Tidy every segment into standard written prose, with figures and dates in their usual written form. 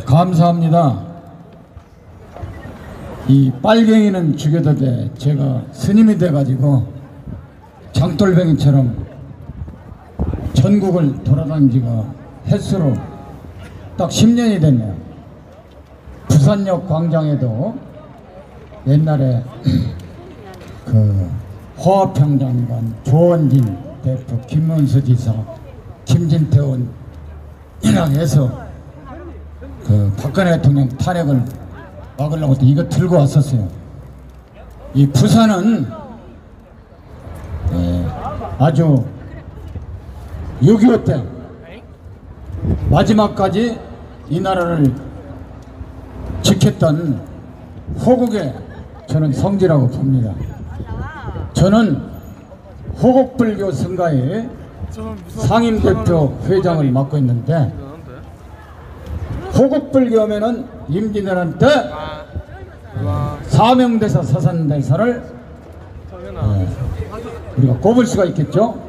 감사합니다. 이 빨갱이는 죽여도 돼. 제가 스님이 돼가지고 장돌뱅이처럼 전국을 돌아다닌 지가 횟수로 딱 10년이 됐네요. 부산역 광장에도 옛날에 그 호화평장관 조원진 대표, 김문수 지사, 김진태원 인왕해서 그 박근혜 대통령 탄핵을 막으려고 이거 들고 왔었어요. 이 부산은 아주 6.25 때 마지막까지 이 나라를 지켰던 호국의 저는 성지라고 봅니다. 저는 호국불교 성가의 상임대표 회장을 맡고 있는데, 호국불교면은 임진왜란 때 사명대사 서산대사를 우리가 꼽을 수가 있겠죠.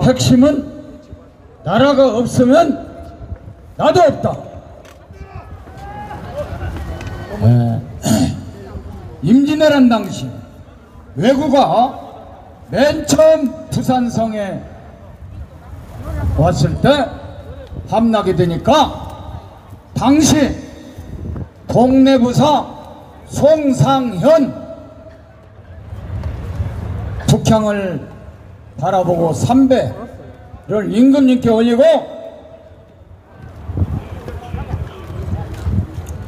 핵심은 나라가 없으면 나도 없다. 임진왜란 당시 왜구가 맨 처음 부산성에 왔을 때 함락이 되니까 당시 동래부사 송상현 북향을 바라보고 삼배를 임금님께 올리고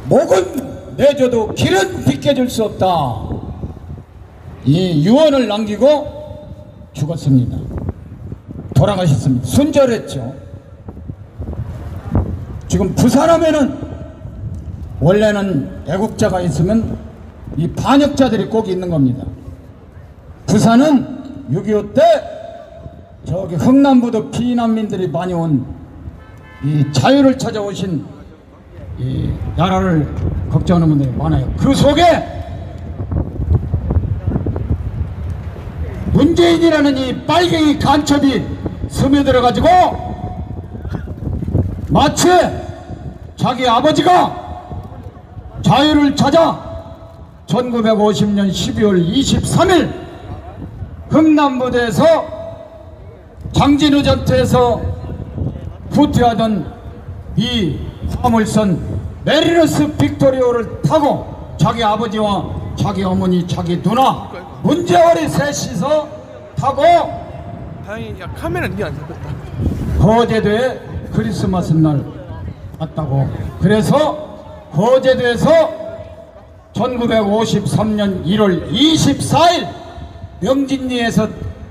목은 내줘도 길은 비켜줄 수 없다, 이 유언을 남기고 죽었습니다. 돌아가셨습니다. 순절했죠. 지금 부산하면은 원래는 애국자가 있으면 이 반역자들이 꼭 있는 겁니다. 부산은 6.25 때 저기 흥남부도 피난민들이 많이 온 이 자유를 찾아오신 이 나라를 걱정하는 분들이 많아요. 그 속에 문재인이라는 이 빨갱이 간첩이 스며들어가지고 마치 자기 아버지가 자유를 찾아 1950년 12월 23일 흥남부대에서 장진우 전투에서 후퇴하던 이 화물선 메리너스 빅토리오를 타고 자기 아버지와 자기 어머니, 자기 누나 문재월이 셋이서 타고 다행히 야 카메라 니 안 잡혔다. 거제도에 크리스마스 날 왔다고. 그래서 거제도에서 1953년 1월 24일 명진리에서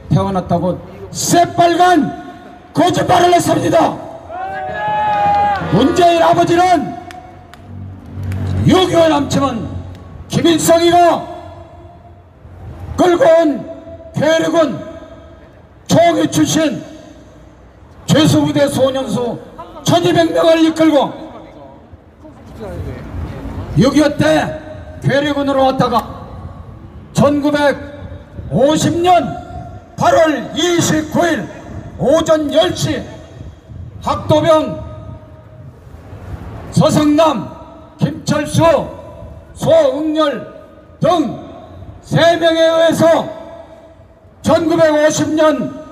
태어났다고 새빨간 거짓말을 했습니다. 문재인 아버지는 6.25 남친은 김일성이가 끌고 온 괴력은 총위 출신 죄수부대 소년수 1200명을 이끌고 6.25 때 괴력군으로 왔다가 1950년 8월 29일 오전 10시 학도병 서성남, 김철수, 소응렬 등 3명에 의해서 1950년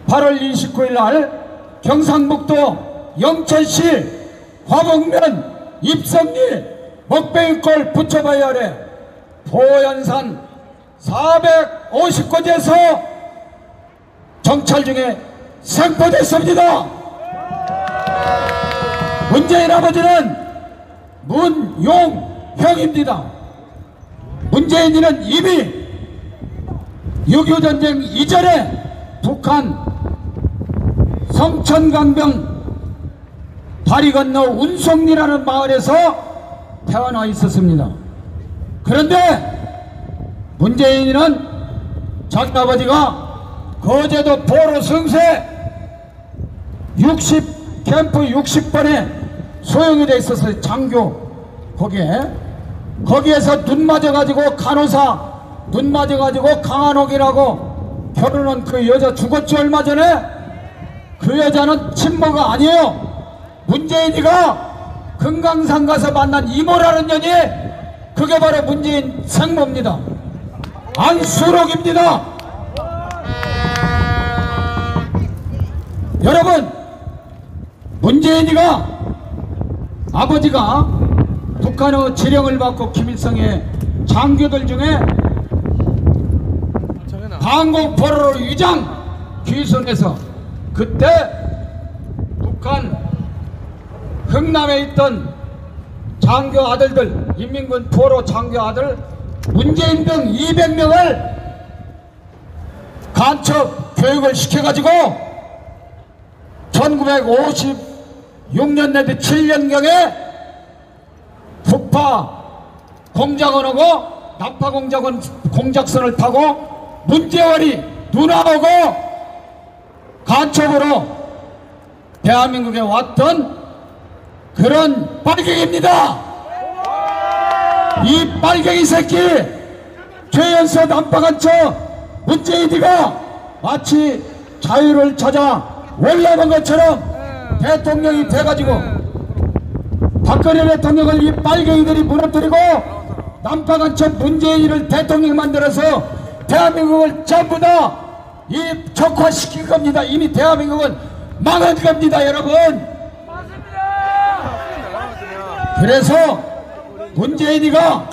8월 29일 날 경상북도 영천시 화북면 입성리 먹뱅이골 부처바위 아래 보현산 450곳에서 정찰 중에 생포됐습니다. 문재인 아버지는 문용형입니다. 문재인이는 이미 6.25 전쟁 이전에 북한 성천강병 다리 건너 운송리라는 마을에서 태어나 있었습니다. 그런데 문재인이는 자기 아버지가 거제도 포로 승세 60 캠프 60번에 소용이 돼 있어서 장교 거기에 거기에서 눈 맞아가지고 간호사 눈 맞아가지고 강한옥이라고 결혼한 그 여자 죽었지 얼마 전에. 그 여자는 친모가 아니에요. 문재인이가 금강산 가서 만난 이모라는 년이 그게 바로 문재인 생모입니다. 안수록입니다. 여러분, 문재인이가 아버지가 북한의 지령을 받고 김일성의 장교들 중에 방공포로로 위장 귀순해서 그때 북한 흥남에 있던 장교 아들들, 인민군 포로 장교 아들 문재인 등 200명을 간첩 교육을 시켜가지고 1956년 내지 7년경에 북파 공작원하고 남파 공작원 공작선을 타고 문재원이 누나하고 간첩으로 대한민국에 왔던 그런 빨갱이입니다. 이 빨갱이 새끼 최연소 남파간첩 문재인이가 마치 자유를 찾아 올라간 것처럼 대통령이 돼가지고 박근혜 대통령을 이 빨갱이들이 무너뜨리고 남파간첩 문재인을 대통령 만들어서 대한민국을 전부 다 이 적화시킨 겁니다. 이미 대한민국은 망한 겁니다, 여러분. 그래서 문재인이가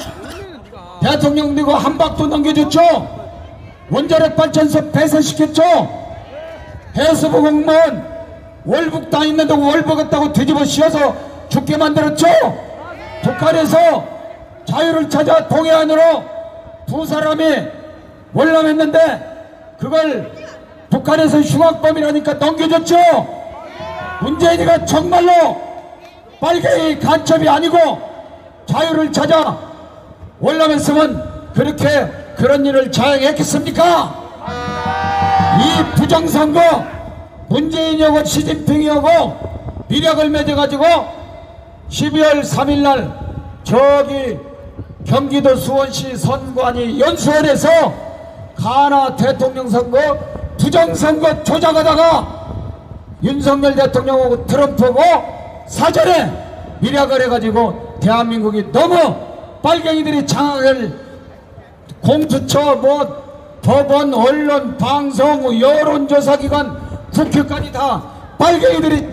대통령 되고 한박도 넘겨줬죠. 원자력 발전소 폐쇄시켰죠. 해수부 공무원 월북 다 있는데 월북했다고 뒤집어 씌워서 죽게 만들었죠. 북한에서 자유를 찾아 동해안으로 두 사람이 월남했는데 그걸 북한에서 흉악범이라니까 넘겨줬죠. 문재인이가 정말로 빨갱이 간첩이 아니고 자유를 찾아 월남했으면 그렇게 그런 일을 자행했겠습니까? 이 부정선거 문재인이하고 시진핑이하고 미력을 맺어가지고 12월 3일날 저기 경기도 수원시 선관위 연수원에서 가나 대통령 선거 부정선거 조작하다가 윤석열 대통령하고 트럼프하고 사전에 미력을 해가지고 대한민국이 너무 빨갱이들이 장악을 공수처 뭐 법원 언론 방송 여론조사기관 국회까지 다 빨갱이들이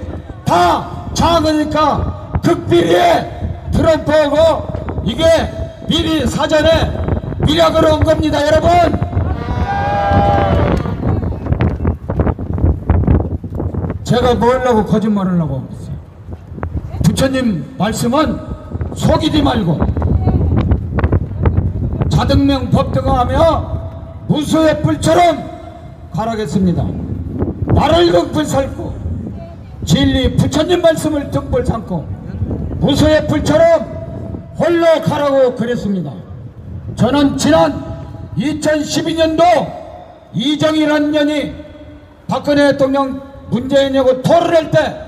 다 장악하니까 극비리에 트럼프하고 이게 미리 사전에 미력을 한 겁니다, 여러분. 제가 뭐 하려고 거짓말을 하려고 했어요. 부처님 말씀은 속이지 말고 자등명 법등하며 무소의 뿔처럼 가라겠습니다. 나를 등불 삼고 진리 부처님 말씀을 등불 삼고 무소의 뿔처럼 홀로 가라고 그랬습니다. 저는 지난 2012년도 이정희라는 년이 박근혜 대통령 문재인하고 토론할 때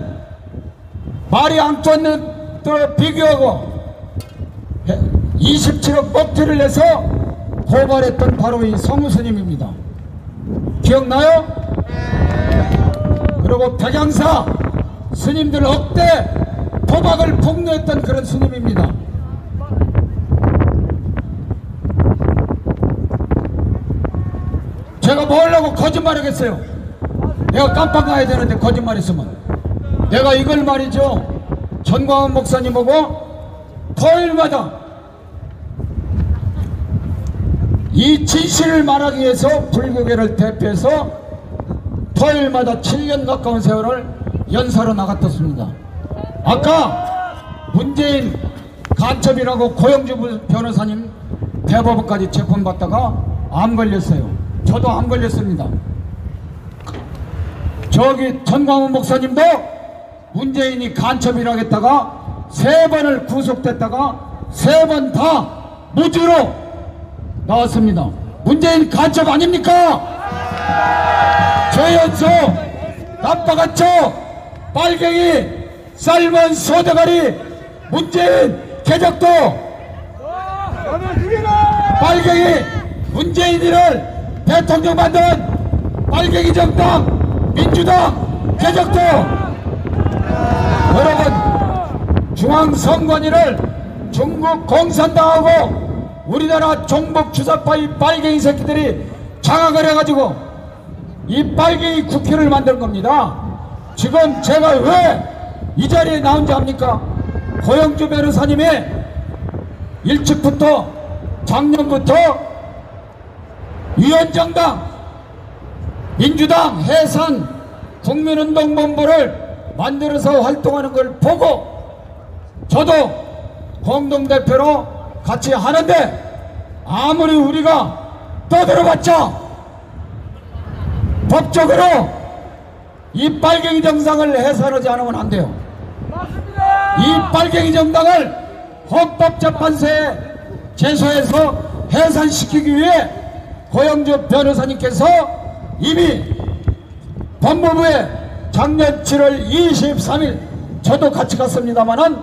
말이 안 좋는 또 비교하고 27억 먹튀를 내서 고발했던 바로 이 성우스님입니다. 기억나요? 그리고 백양사 스님들 억대 도박을 폭로했던 그런 스님입니다. 제가 뭐 하려고 거짓말하겠어요? 내가 깜빡 가야 되는데 거짓말했으면. 내가 이걸 말이죠, 전광훈 목사님하고 토요일마다 이 진실을 말하기 위해서 불교계를 대표해서 토요일마다 7년 가까운 세월을 연사로 나갔었습니다. 아까 문재인 간첩이라고 고영주 변호사님 대법원까지 재판받다가 암 걸렸어요. 저도 암 걸렸습니다. 저기 전광훈 목사님도 문재인이 간첩이라고 했다가 3번을 구속됐다가 3번 다 무죄로 나왔습니다. 문재인 간첩 아닙니까? 최연소 나빠간첩 빨갱이 쌀먼 소대가리 문재인 개적도 빨갱이 문재인이를 대통령 만든 빨갱이 정당 민주당 개혁도 여러분 중앙선관위를 중국 공산당하고 우리나라 종북 주사파의 빨갱이 새끼들이 장악을 해가지고 이 빨갱이 국회를 만든 겁니다. 지금 제가 왜 이 자리에 나온지 압니까? 고영주 변호사님이 일찍부터 작년부터 위원정당 민주당 해산 국민운동본부를 만들어서 활동하는 걸 보고 저도 공동대표로 같이 하는데 아무리 우리가 떠들어봤자 법적으로 이 빨갱이 정당을 해산하지 않으면 안 돼요. 이 빨갱이 정당을 헌법재판소에 제소해서 해산시키기 위해 고영주 변호사님께서 이미 법무부에 작년 7월 23일 저도 같이 갔습니다마는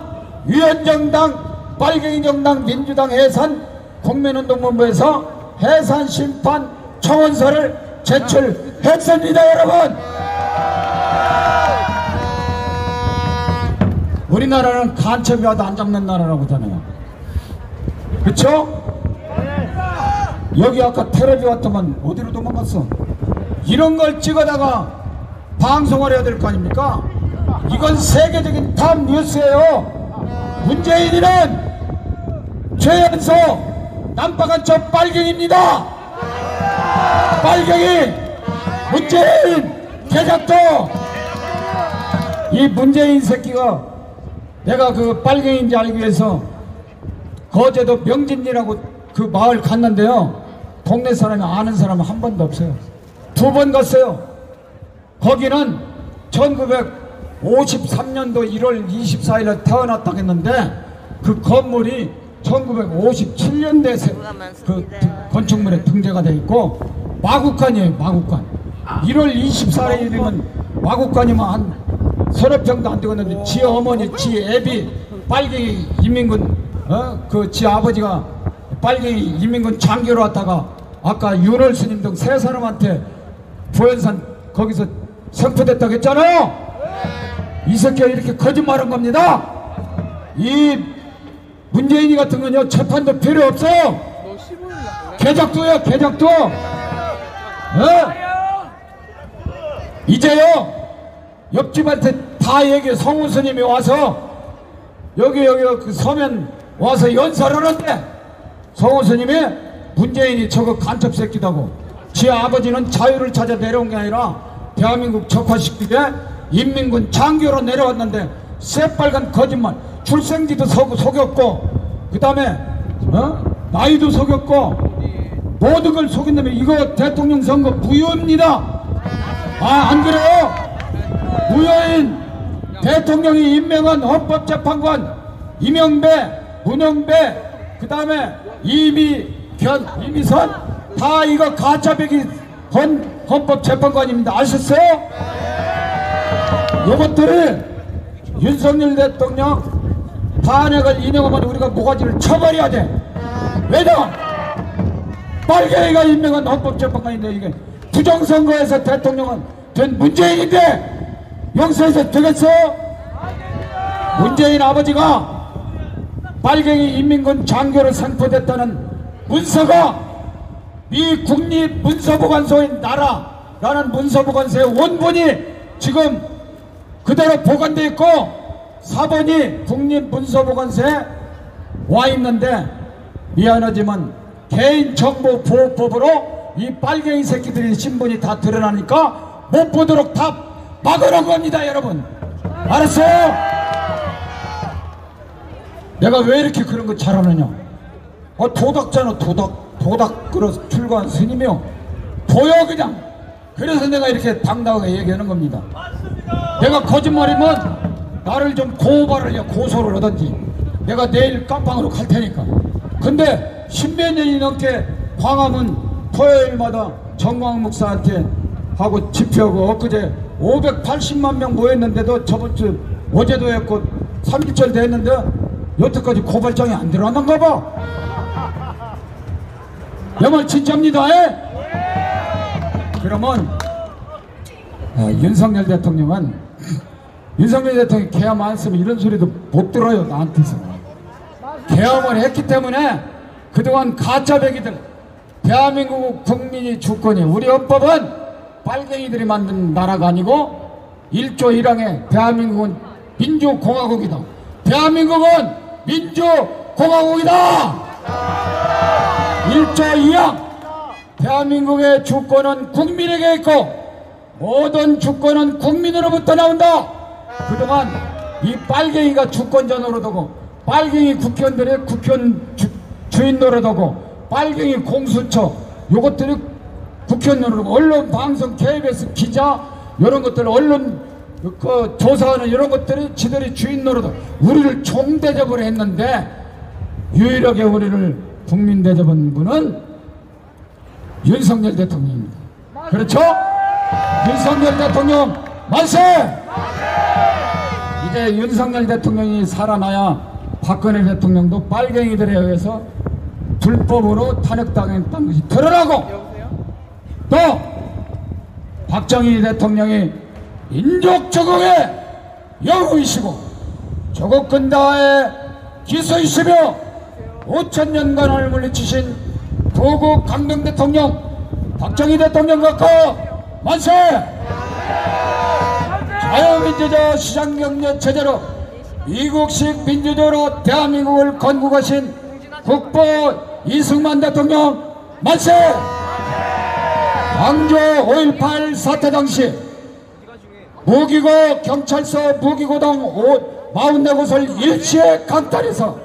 위원정당 빨갱이 정당 민주당 해산 국민운동본부에서 해산 심판 청원서를 제출했습니다. 여러분, 우리나라는 간첩이 와도 안 잡는 나라라고 하잖아요. 그쵸? 여기 아까 텔레비 왔더만 어디로 도망갔어? 이런 걸 찍어다가 방송을 해야 될 거 아닙니까? 이건 세계적인 탑 뉴스예요. 문재인이는 최연소 남파간첩 빨갱이입니다. 빨갱이 문재인 개작도. 이 문재인 새끼가 내가 그 빨갱이인지 알기 위해서 거제도 명진리라고 그 마을 갔는데요, 동네 사람이 아는 사람은 한 번도 없어요. 2번 갔어요. 거기는 1953년도 1월 24일에 태어났다고 했는데 그 건물이 1957년대 그 건축물에 등재가 돼 있고 마구간이에요. 마구간. 1월 24일이면 마구간이면 한 서너 평도 안 되겠는데 지 어머니, 지 애비 빨갱이 인민군 그 지 아버지가 빨갱이 인민군 장교로 왔다가 아까 윤월 스님 등 3사람한테 부연산 거기서 선포됐다고 했잖아요. 이 새끼가 이렇게 거짓말한 겁니다. 이 문재인이 같은 건요 재판도 필요 없어요. 개작도요, 개작도. 이제요 옆집한테 다 얘기해. 성우 스님이 와서 여기 그 서면 와서 연설하는데 성우 스님이 문재인이 저거 간첩 새끼다고, 지 아버지는 자유를 찾아 내려온 게 아니라 대한민국 적화시키게 인민군 장교로 내려왔는데 새빨간 거짓말. 출생지도 속였고 그 다음에 나이도 속였고 모든 걸 속였는데 이거 대통령 선거 무효입니다. 아, 안 그래요? 무효인 대통령이 임명한 헌법재판관 이명배, 문영배, 그 다음에 이미선 다 이거 가짜배기 헌법재판관입니다. 아셨어요? 이것들을 윤석열 대통령 탄핵을 인용하면 우리가 모가지를 쳐버려야 돼. 왜냐? 빨갱이가 임명한 헌법재판관인데 이게 부정선거에서 대통령은 된 문재인인데 용서해서 되겠어? 문재인 아버지가 빨갱이 인민군 장교로 선포됐다는 문서가 미 국립문서보관소인 나라라는 문서보관소의 원본이 지금 그대로 보관되어 있고 사본이 국립문서보관소에 와 있는데 미안하지만 개인정보보호법으로 이 빨갱이 새끼들이 신분이 다 드러나니까 못 보도록 다 막아놓은 겁니다. 여러분 알았어요? 내가 왜 이렇게 그런 거 잘하느냐? 도닥잖아. 도닥 끌어 출가한 스님이요. 보여 그냥. 그래서 내가 이렇게 당당하게 얘기하는 겁니다. 내가 거짓말이면 나를 좀 고소를 하든지 내가 내일 깜빵으로 갈 테니까. 근데 10몇 년이 넘게 광화문 토요일마다 정광 목사한테 하고 집회하고 엊그제 580만 명 모였는데도 저번 주 어제도 했고 3일절 됐는데 여태까지 고발장이 안 들어왔는가 봐. 내 말 진짜입니다. 그러면 윤석열 대통령은 윤석열 대통령이 계엄 안 했으면 이런 소리도 못 들어요. 나한테서 계엄을 했기 때문에 그동안 가짜배기들 대한민국 국민이 주권이 우리 헌법은 빨갱이들이 만든 나라가 아니고 1조 1항에 대한민국은 민주공화국이다. 대한민국은 민주공화국이다. 1조 2항 대한민국의 주권은 국민에게 있고 모든 주권은 국민으로부터 나온다. 그동안 이 빨갱이가 주권자 노릇하고 빨갱이 국회의원들의 국회의원 주인 노릇하고 빨갱이 공수처 요것들이 국회의원 노릇하고 언론 방송 KBS 기자 이런 것들 언론 그 조사하는 이런 것들이 지들이 주인 노릇하고 우리를 총대접을 했는데 유일하게 우리를 국민 대접한 분은 윤석열 대통령입니다. 그렇죠? 윤석열 대통령 만세! 이제 윤석열 대통령이 살아나야 박근혜 대통령도 빨갱이들에 의해서 불법으로 탄핵당했다는 것이 드러나고 또 박정희 대통령이 민족 조국의 영웅이시고 조국 근다의 기수이시며 5천년간을 물리치신 도국 강병 대통령 박정희 대통령 갖고 만세! 자유민주적 시장경제 체제로 미국식 민주주의로 대한민국을 건국하신 국보 이승만 대통령 만세! 광주 5.18 사태 당시 무기고 경찰서 무기고동 44곳을 일시에 강탈해서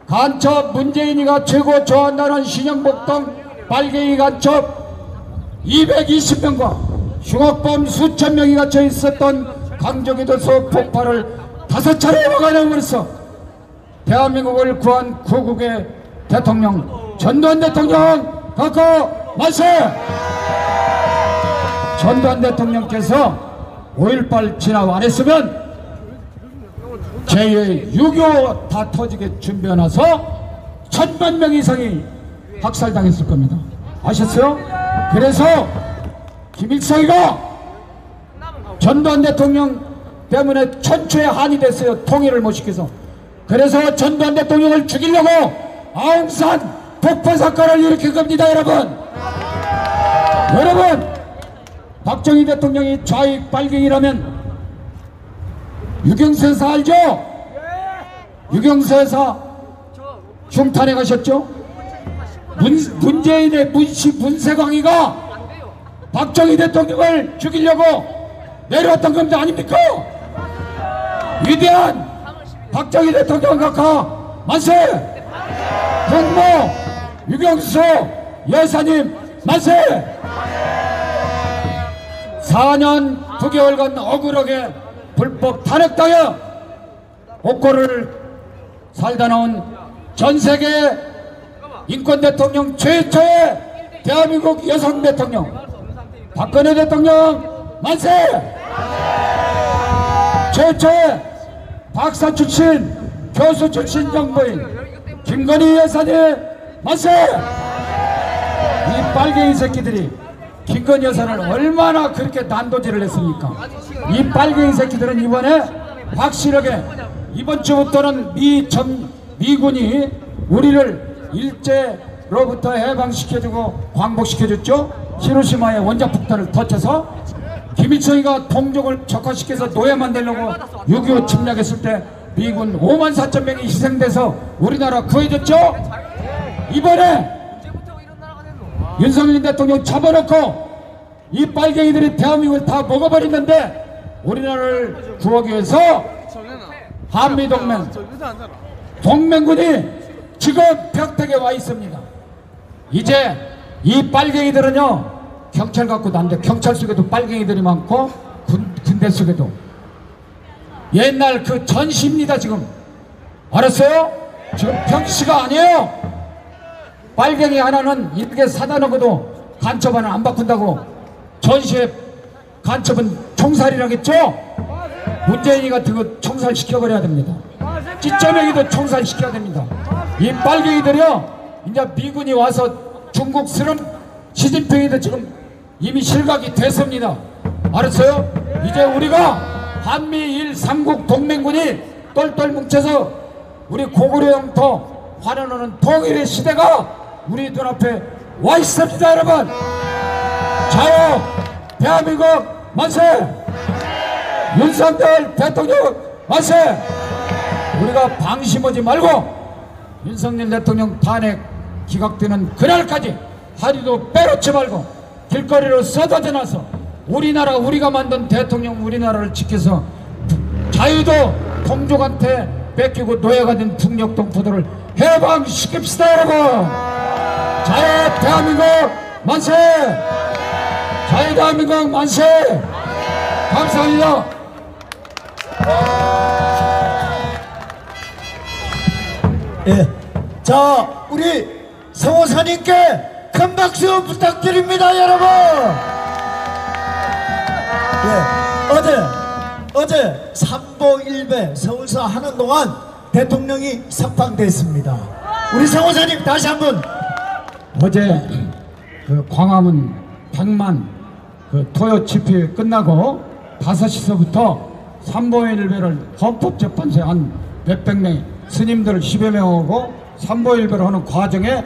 간첩 문재인이가 최고 좋아한다는 신영복 등 빨갱이 간첩 220명과 흉악범 수천 명이 갇혀 있었던 강정교도소 폭발을 5차례 막아내면서 대한민국을 구한 구국의 대통령 전두환 대통령 갖고 만세! 전두환 대통령께서 5.18 진압 안 했으면 제2의 6.25 다 터지게 준비해놔서 1000만 명 이상이 학살당했을 겁니다. 아셨어요? 그래서 김일성이가 전두환 대통령 때문에 천추의 한이 됐어요. 통일을 못 시켜서. 그래서 전두환 대통령을 죽이려고 아웅산 폭파 사건을 일으킨 겁니다. 여러분 박정희 대통령이 좌익 빨갱이라면 유경수 여사 알죠? 유경수 여사 흉탄에 가셨죠? 문재인의 문세광이가 박정희 대통령을 죽이려고 내려왔던 겁니다. 아닙니까? 위대한 박정희 대통령 각하 만세! 홍모 유경수 여사님 만세! 4년 9개월간 억울하게 불법 탄핵당해 옥고를 살다 나온 전세계 인권 대통령 최초의 대한민국 여성 대통령 박근혜 대통령 만세! 최초의 박사 출신 교수 출신 정부인 김건희 여사님 만세! 이 빨갱이 새끼들이 김건희 여사를 얼마나 그렇게 난도질을 했습니까? 이 빨갱이 새끼들은 이번에 확실하게 이번 주부터는 미군이 우리를 일제로부터 해방시켜주고 광복시켜줬죠. 히로시마의 원자폭탄을 터쳐서 김일성이가 동족을 적화시켜서 노예 만들려고 6.25 침략했을 때 미군 54,000명이 희생돼서 우리나라 구해줬죠. 이번에 윤석열 대통령 잡아놓고 이 빨갱이들이 대한민국을 다 먹어버리는데 우리나라를 구하기 위해서 한미동맹 동맹군이 지금 벽택에 와 있습니다. 이제 이 빨갱이들은요 경찰 갖고도 안 돼. 경찰 속에도 빨갱이들이 많고 군대 속에도 옛날 그 전시입니다. 지금 알았어요? 지금 병시가 아니에요. 빨갱이 하나는 이렇게 사다 놓고도 간첩 하나 안 바꾼다고 전시에 간첩은 총살이라겠죠? 문재인이 같은 거 총살시켜버려야 됩니다. 찌쩌매기도 총살시켜야 됩니다. 이 빨갱이들이요 이제 미군이 와서 중국스러운 시진핑이도 지금 이미 실각이 됐습니다. 알았어요? 이제 우리가 한미일 삼국 동맹군이 똘똘 뭉쳐서 우리 고구려 영토 환원하는 통일의 시대가 우리 눈앞에 와 있습니다. 여러분, 자유 대한민국 만세! 윤석열 대통령 만세! 우리가 방심하지 말고 윤석열 대통령 탄핵 기각되는 그날까지 하루도 빼놓지 말고 길거리로 쏟아져 나서 우리나라, 우리가 만든 대통령 우리나라를 지켜서 자유도 동족한테 뺏기고 노예가 된 북녘동포들을 해방시킵시다. 여러분, 자유 대한민국 만세! 자유 대한민국 만세! 감사합니다. 예. 자, 우리 성호사님께 큰 박수 부탁드립니다, 여러분. 예. 어제 삼보일배 서울서 하는 동안 대통령이 석방됐습니다. 우리 성호사님 다시 한번. 어제 그 광화문 100만 그 토요 집회 끝나고 5시서부터 삼보일배를 헌법재판소에 한 몇백 명 스님들 10여 명하고 삼보일배를 하는 과정에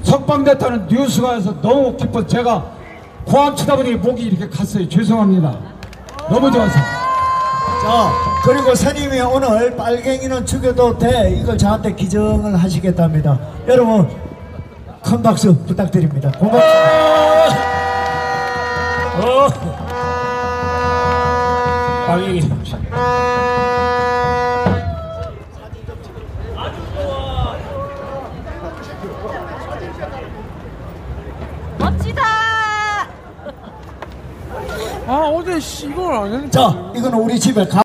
석방됐다는 뉴스가 와서 너무 기뻐서 제가 고함 치다 보니 목이 이렇게 갔어요. 죄송합니다. 너무 좋아서. 자, 그리고 스님이 오늘 빨갱이는 죽여도 돼, 이걸 저한테 기정을 하시겠답니다. 여러분 큰 박수 부탁드립니다. 고맙습니다. 빨리. 멋지다. 아 어제 이걸 안 했는데. 자, 이거는 우리 집에 가